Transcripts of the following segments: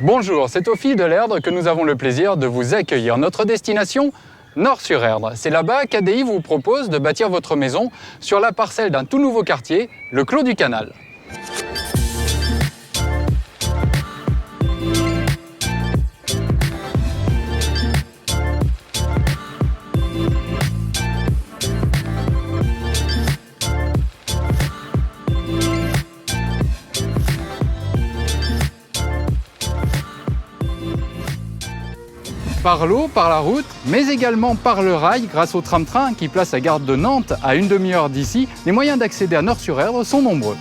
Bonjour, c'est aux Filles de l'Erdre que nous avons le plaisir de vous accueillir. Notre destination, Nort-sur-Erdre. C'est là-bas qu'ADI vous propose de bâtir votre maison sur la parcelle d'un tout nouveau quartier, le Clos du Canal. Par l'eau, par la route, mais également par le rail grâce au tram-train qui place la gare de Nantes à une demi-heure d'ici, les moyens d'accéder à Nort-sur-Erdre sont nombreux.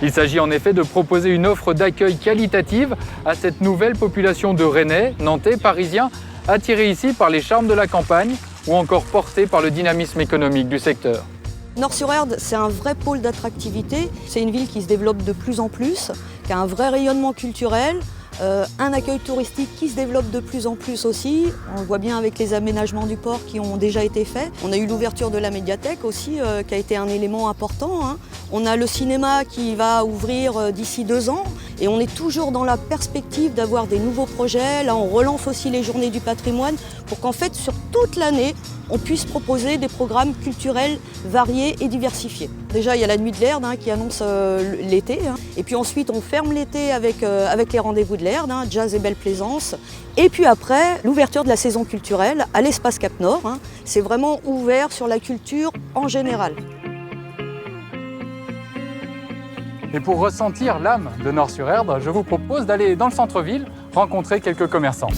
Il s'agit en effet de proposer une offre d'accueil qualitative à cette nouvelle population de Rennais, Nantais, Parisiens, attirés ici par les charmes de la campagne ou encore portés par le dynamisme économique du secteur. Nort-sur-Erdre, c'est un vrai pôle d'attractivité. C'est une ville qui se développe de plus en plus, qui a un vrai rayonnement culturel, un accueil touristique qui se développe de plus en plus aussi. On le voit bien avec les aménagements du port qui ont déjà été faits. On a eu l'ouverture de la médiathèque aussi, qui a été un élément important. On a le cinéma qui va ouvrir d'ici 2 ans. Et on est toujours dans la perspective d'avoir des nouveaux projets. Là, on relance aussi les journées du patrimoine pour qu'en fait, sur toute l'année, on puisse proposer des programmes culturels variés et diversifiés. Déjà, il y a la Nuit de l'Erdre qui annonce l'été. Et puis ensuite, on ferme l'été avec les rendez-vous de l'Erdre, jazz et belle plaisance. Et puis après, l'ouverture de la saison culturelle à l'espace Cap Nord. C'est vraiment ouvert sur la culture en général. Et pour ressentir l'âme de Nort-sur-Erdre, je vous propose d'aller dans le centre-ville rencontrer quelques commerçants.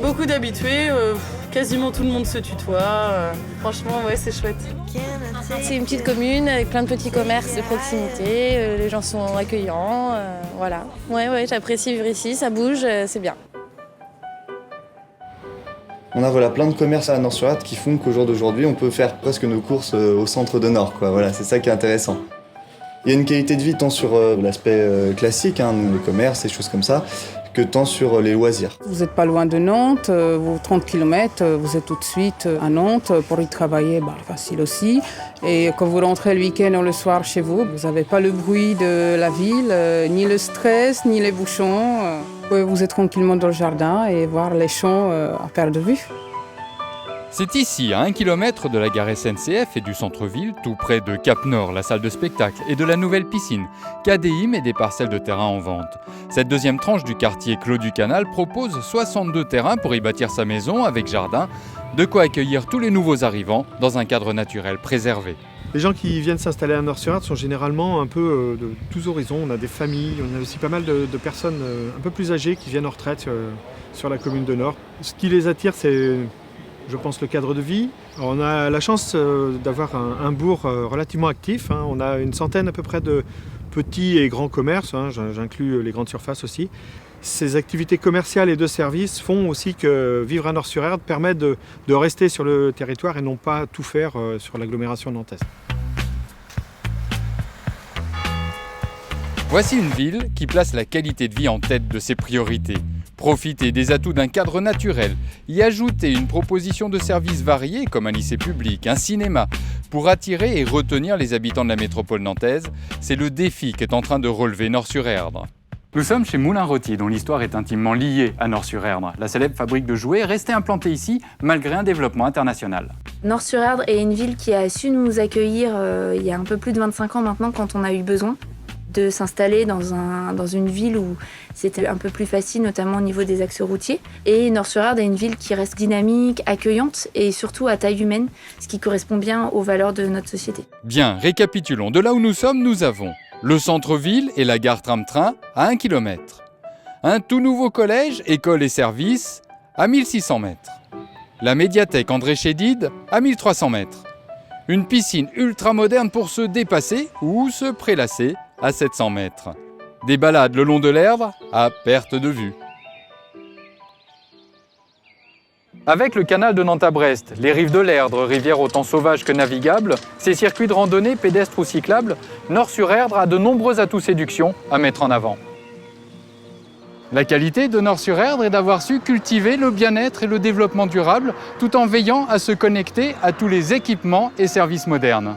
Beaucoup d'habitués, quasiment tout le monde se tutoie. Franchement, ouais, c'est chouette. C'est une petite commune avec plein de petits commerces de proximité. Les gens sont accueillants. Voilà. Ouais, j'apprécie vivre ici, ça bouge, c'est bien. On a plein de commerces à Nort-sur-Erdre qui font qu'au jour d'aujourd'hui, on peut faire presque nos courses au centre de Nord. Voilà, c'est ça qui est intéressant. Il y a une qualité de vie tant sur l'aspect classique, les commerces et choses comme ça, que tant sur les loisirs. Vous n'êtes pas loin de Nantes, vous 30 km, vous êtes tout de suite à Nantes. Pour y travailler, facile aussi. Et quand vous rentrez le week-end ou le soir chez vous, vous n'avez pas le bruit de la ville, ni le stress, ni les bouchons. Vous pouvez vous être tranquillement dans le jardin et voir les champs à perte de vue. C'est ici, à 1 km de la gare SNCF et du centre-ville, tout près de Cap Nord, la salle de spectacle, et de la nouvelle piscine, qu'ADI met des parcelles de terrain en vente. Cette deuxième tranche du quartier Clos du Canal propose 62 terrains pour y bâtir sa maison avec jardin, de quoi accueillir tous les nouveaux arrivants dans un cadre naturel préservé. Les gens qui viennent s'installer à Nort-sur-Erdre sont généralement un peu de tous horizons. On a des familles, on a aussi pas mal de personnes un peu plus âgées qui viennent en retraite sur la commune de Nord. Ce qui les attire, c'est, je pense, le cadre de vie. Alors, on a la chance d'avoir un bourg relativement actif. On a une centaine à peu près de petits et grands commerces, j'inclus les grandes surfaces aussi. Ces activités commerciales et de services font aussi que vivre à Nort-sur-Erdre permet de rester sur le territoire et non pas tout faire sur l'agglomération nantaise. Voici une ville qui place la qualité de vie en tête de ses priorités. Profiter des atouts d'un cadre naturel, y ajouter une proposition de services variés comme un lycée public, un cinéma, pour attirer et retenir les habitants de la métropole nantaise, c'est le défi qu'est en train de relever Nort-sur-Erdre. Nous sommes chez Moulin Rôti, dont l'histoire est intimement liée à Nort-sur-Erdre. La célèbre fabrique de jouets est restée implantée ici, malgré un développement international. Nort-sur-Erdre est une ville qui a su nous accueillir il y a un peu plus de 25 ans maintenant quand on a eu besoin de s'installer dans une ville où c'était un peu plus facile, notamment au niveau des axes routiers. Et Nort-sur-Erdre est une ville qui reste dynamique, accueillante et surtout à taille humaine, ce qui correspond bien aux valeurs de notre société. Bien, récapitulons. De là où nous sommes, nous avons le centre-ville et la gare tram-train à 1 km. Un tout nouveau collège, école et services à 1600 mètres. La médiathèque André Chédid à 1300 mètres. Une piscine ultra moderne pour se dépasser ou se prélasser à 700 mètres. Des balades le long de l'Erdre à perte de vue. Avec le canal de Nantes à Brest, les rives de l'Erdre, rivière autant sauvage que navigable, ses circuits de randonnée, pédestres ou cyclables, Nort-sur-Erdre a de nombreux atouts séduction à mettre en avant. La qualité de Nort-sur-Erdre est d'avoir su cultiver le bien-être et le développement durable tout en veillant à se connecter à tous les équipements et services modernes.